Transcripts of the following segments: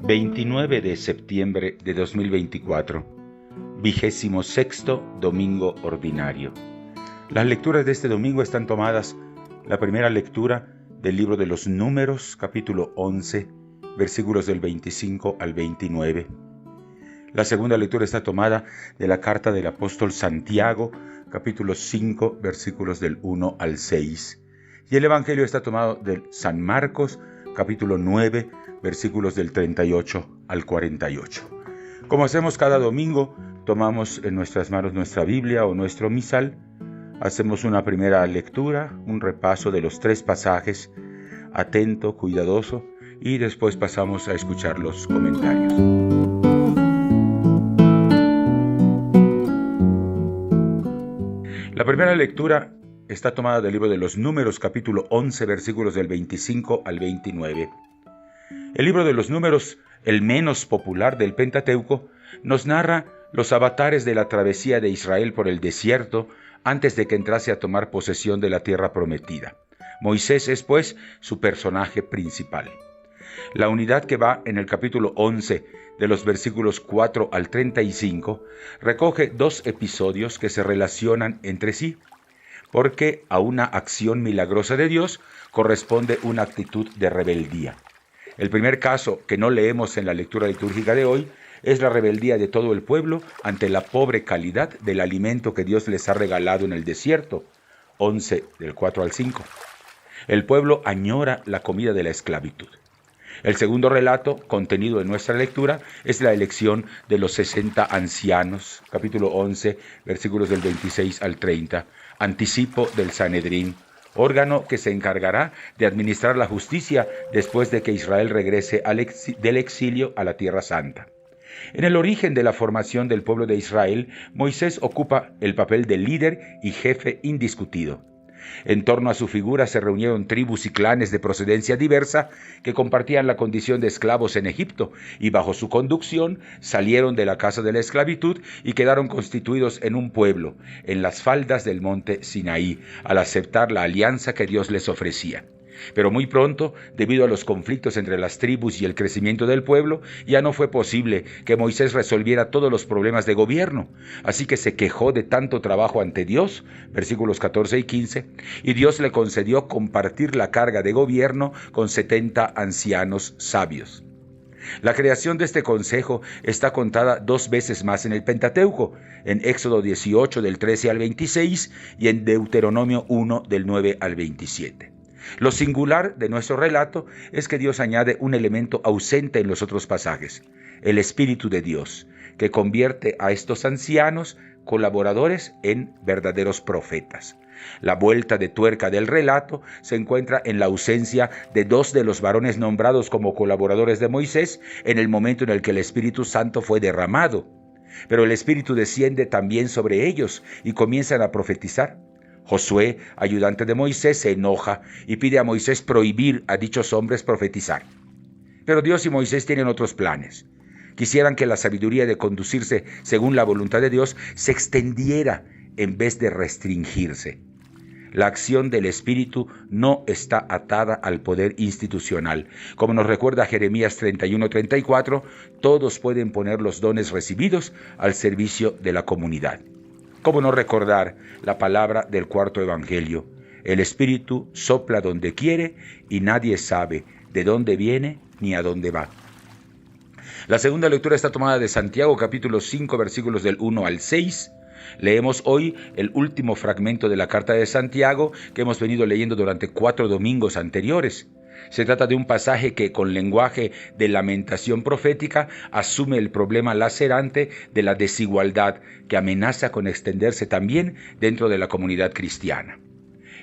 29 de septiembre de 2024, 26º domingo ordinario. Las lecturas de este domingo están tomadas, la primera lectura del libro de los Números, capítulo 11, versículos del 25 al 29. La segunda lectura está tomada de la carta del apóstol Santiago, capítulo 5, versículos del 1 al 6. Y el evangelio está tomado de San Marcos, capítulo 9, versículos del 38 al 48. Como hacemos cada domingo, tomamos en nuestras manos nuestra Biblia o nuestro misal, hacemos una primera lectura, un repaso de los 3 pasajes, atento, cuidadoso, y después pasamos a escuchar los comentarios. La primera lectura está tomada del libro de los Números, capítulo 11, versículos del 25 al 29. El libro de los Números, el menos popular del Pentateuco, nos narra los avatares de la travesía de Israel por el desierto antes de que entrase a tomar posesión de la tierra prometida. Moisés es, pues, su personaje principal. La unidad que va en el capítulo 11, de los versículos 4 al 35, recoge 2 episodios que se relacionan entre sí, porque a una acción milagrosa de Dios corresponde una actitud de rebeldía. El primer caso que no leemos en la lectura litúrgica de hoy es la rebeldía de todo el pueblo ante la pobre calidad del alimento que Dios les ha regalado en el desierto, 11 del 4 al 5. El pueblo añora la comida de la esclavitud. El segundo relato contenido en nuestra lectura es la elección de los 60 ancianos, capítulo 11, versículos del 26 al 30, anticipo del Sanedrín, órgano que se encargará de administrar la justicia después de que Israel regrese del exilio a la Tierra Santa. En el origen de la formación del pueblo de Israel, Moisés ocupa el papel de líder y jefe indiscutido. En torno a su figura se reunieron tribus y clanes de procedencia diversa que compartían la condición de esclavos en Egipto y bajo su conducción salieron de la casa de la esclavitud y quedaron constituidos en un pueblo, en las faldas del monte Sinaí, al aceptar la alianza que Dios les ofrecía. Pero muy pronto, debido a los conflictos entre las tribus y el crecimiento del pueblo, ya no fue posible que Moisés resolviera todos los problemas de gobierno. Así que se quejó de tanto trabajo ante Dios, versículos 14 y 15, y Dios le concedió compartir la carga de gobierno con 70 ancianos sabios. La creación de este consejo está contada 2 veces más en el Pentateuco, en Éxodo 18 del 13 al 26 y en Deuteronomio 1 del 9 al 27. Lo singular de nuestro relato es que Dios añade un elemento ausente en los otros pasajes, el Espíritu de Dios, que convierte a estos ancianos colaboradores en verdaderos profetas. La vuelta de tuerca del relato se encuentra en la ausencia de 2 de los varones nombrados como colaboradores de Moisés en el momento en el que el Espíritu Santo fue derramado. Pero el Espíritu desciende también sobre ellos y comienzan a profetizar. Josué, ayudante de Moisés, se enoja y pide a Moisés prohibir a dichos hombres profetizar. Pero Dios y Moisés tienen otros planes. Quisieran que la sabiduría de conducirse según la voluntad de Dios se extendiera en vez de restringirse. La acción del Espíritu no está atada al poder institucional. Como nos recuerda Jeremías 31:34, todos pueden poner los dones recibidos al servicio de la comunidad. ¿Cómo no recordar la palabra del cuarto evangelio? El Espíritu sopla donde quiere y nadie sabe de dónde viene ni a dónde va. La segunda lectura está tomada de Santiago, capítulo 5, versículos del 1 al 6. Leemos hoy el último fragmento de la carta de Santiago que hemos venido leyendo durante 4 domingos anteriores. Se trata de un pasaje que, con lenguaje de lamentación profética, asume el problema lacerante de la desigualdad que amenaza con extenderse también dentro de la comunidad cristiana.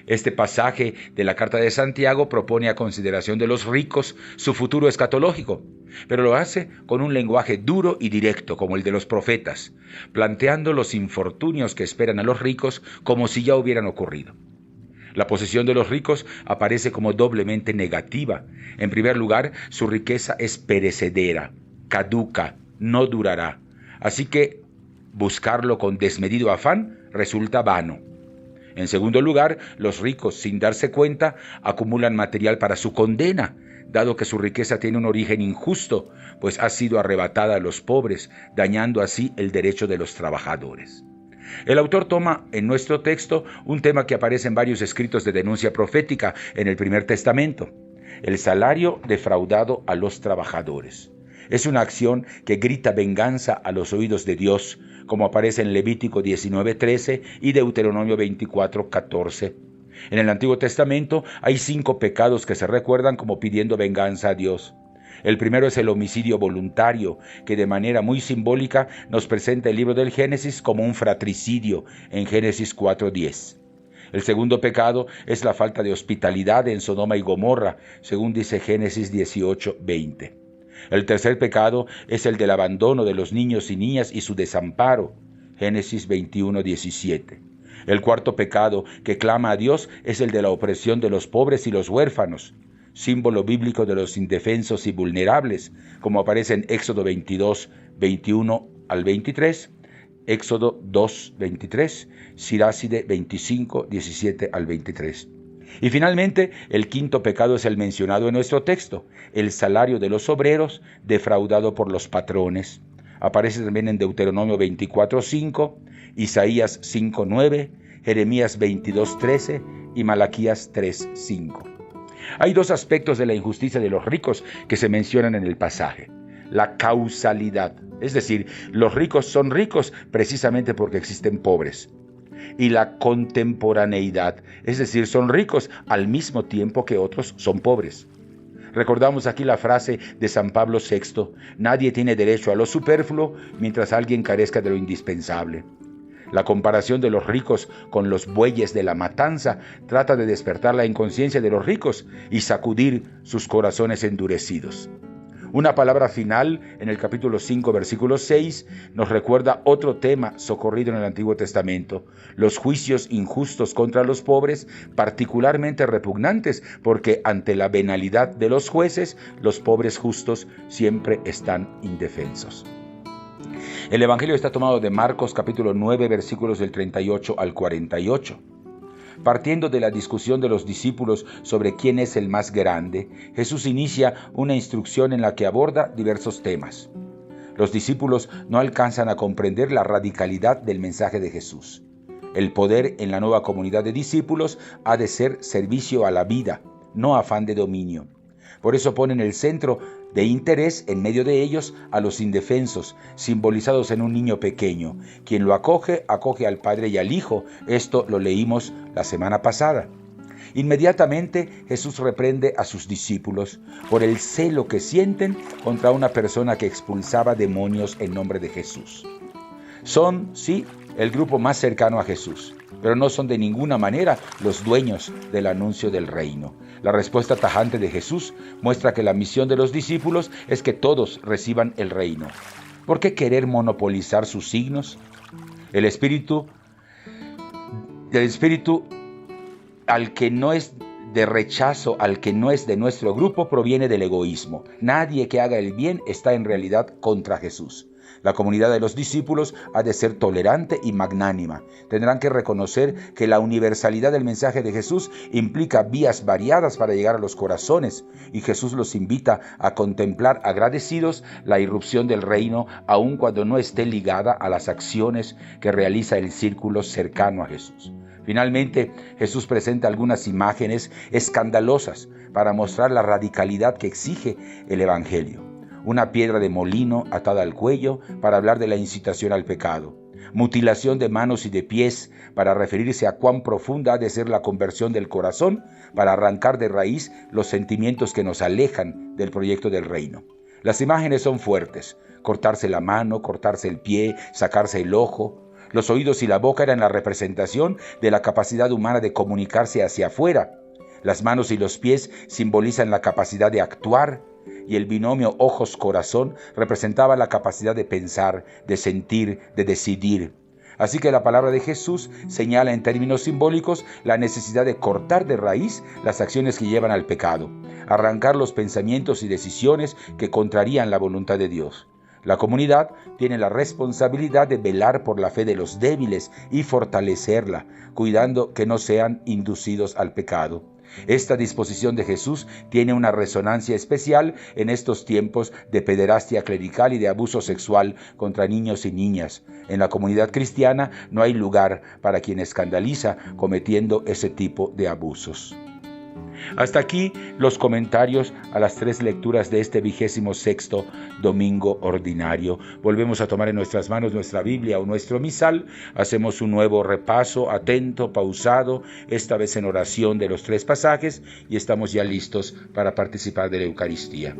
Este pasaje de la carta de Santiago propone a consideración de los ricos su futuro escatológico, pero lo hace con un lenguaje duro y directo como el de los profetas, planteando los infortunios que esperan a los ricos como si ya hubieran ocurrido. La posesión de los ricos aparece como doblemente negativa. En primer lugar, su riqueza es perecedera, caduca, no durará. Así que buscarlo con desmedido afán resulta vano. En segundo lugar, los ricos, sin darse cuenta, acumulan material para su condena, dado que su riqueza tiene un origen injusto, pues ha sido arrebatada a los pobres, dañando así el derecho de los trabajadores. El autor toma en nuestro texto un tema que aparece en varios escritos de denuncia profética en el Primer Testamento: el salario defraudado a los trabajadores. Es una acción que grita venganza a los oídos de Dios, como aparece en Levítico 19:13 y Deuteronomio 24:14. En el Antiguo Testamento hay 5 pecados que se recuerdan como pidiendo venganza a Dios. El primero es el homicidio voluntario, que de manera muy simbólica nos presenta el libro del Génesis como un fratricidio en Génesis 4:10. El segundo pecado es la falta de hospitalidad en Sodoma y Gomorra, según dice Génesis 18:20. El tercer pecado es el del abandono de los niños y niñas y su desamparo, Génesis 21:17. El cuarto pecado que clama a Dios es el de la opresión de los pobres y los huérfanos, símbolo bíblico de los indefensos y vulnerables, como aparece en Éxodo 22, 21 al 23, Éxodo 2, 23, Siráside 25, 17 al 23. Y finalmente, el quinto pecado es el mencionado en nuestro texto, el salario de los obreros defraudado por los patrones. Aparece también en Deuteronomio 24:5, Isaías 5:9, Jeremías 22:13 y Malaquías 3:5. Hay 2 aspectos de la injusticia de los ricos que se mencionan en el pasaje: la causalidad, es decir, los ricos son ricos precisamente porque existen pobres, y la contemporaneidad, es decir, son ricos al mismo tiempo que otros son pobres. Recordamos aquí la frase de San Pablo VI: nadie tiene derecho a lo superfluo mientras alguien carezca de lo indispensable. La comparación de los ricos con los bueyes de la matanza trata de despertar la inconsciencia de los ricos y sacudir sus corazones endurecidos. Una palabra final en el capítulo 5, versículo 6, nos recuerda otro tema socorrido en el Antiguo Testamento: los juicios injustos contra los pobres, particularmente repugnantes, porque ante la venalidad de los jueces, los pobres justos siempre están indefensos. El Evangelio está tomado de Marcos capítulo 9, versículos del 38 al 48. Partiendo de la discusión de los discípulos sobre quién es el más grande, Jesús inicia una instrucción en la que aborda diversos temas. Los discípulos no alcanzan a comprender la radicalidad del mensaje de Jesús. El poder en la nueva comunidad de discípulos ha de ser servicio a la vida, no afán de dominio. Por eso ponen el centro de interés en medio de ellos a los indefensos, simbolizados en un niño pequeño. Quien lo acoge, acoge al Padre y al Hijo. Esto lo leímos la semana pasada. Inmediatamente Jesús reprende a sus discípulos por el celo que sienten contra una persona que expulsaba demonios en nombre de Jesús. Son, sí, el grupo más cercano a Jesús, pero no son de ninguna manera los dueños del anuncio del reino. La respuesta tajante de Jesús muestra que la misión de los discípulos es que todos reciban el reino. ¿Por qué querer monopolizar sus signos? El espíritu al que no es de rechazo, al que no es de nuestro grupo, proviene del egoísmo. Nadie que haga el bien está en realidad contra Jesús. La comunidad de los discípulos ha de ser tolerante y magnánima. Tendrán que reconocer que la universalidad del mensaje de Jesús implica vías variadas para llegar a los corazones, y Jesús los invita a contemplar agradecidos la irrupción del reino, aun cuando no esté ligada a las acciones que realiza el círculo cercano a Jesús. Finalmente, Jesús presenta algunas imágenes escandalosas para mostrar la radicalidad que exige el Evangelio. Una piedra de molino atada al cuello para hablar de la incitación al pecado. Mutilación de manos y de pies para referirse a cuán profunda ha de ser la conversión del corazón para arrancar de raíz los sentimientos que nos alejan del proyecto del reino. Las imágenes son fuertes: cortarse la mano, cortarse el pie, sacarse el ojo. Los oídos y la boca eran la representación de la capacidad humana de comunicarse hacia afuera. Las manos y los pies simbolizan la capacidad de actuar, y el binomio ojos-corazón representaba la capacidad de pensar, de sentir, de decidir. Así que la palabra de Jesús señala en términos simbólicos la necesidad de cortar de raíz las acciones que llevan al pecado, arrancar los pensamientos y decisiones que contrarían la voluntad de Dios. La comunidad tiene la responsabilidad de velar por la fe de los débiles y fortalecerla, cuidando que no sean inducidos al pecado. Esta disposición de Jesús tiene una resonancia especial en estos tiempos de pederastia clerical y de abuso sexual contra niños y niñas. En la comunidad cristiana no hay lugar para quien escandaliza cometiendo ese tipo de abusos. Hasta aquí los comentarios a las 3 lecturas de este 26º domingo ordinario. Volvemos a tomar en nuestras manos nuestra Biblia o nuestro misal. Hacemos un nuevo repaso, atento, pausado, esta vez en oración de los 3 pasajes, y estamos ya listos para participar de la Eucaristía.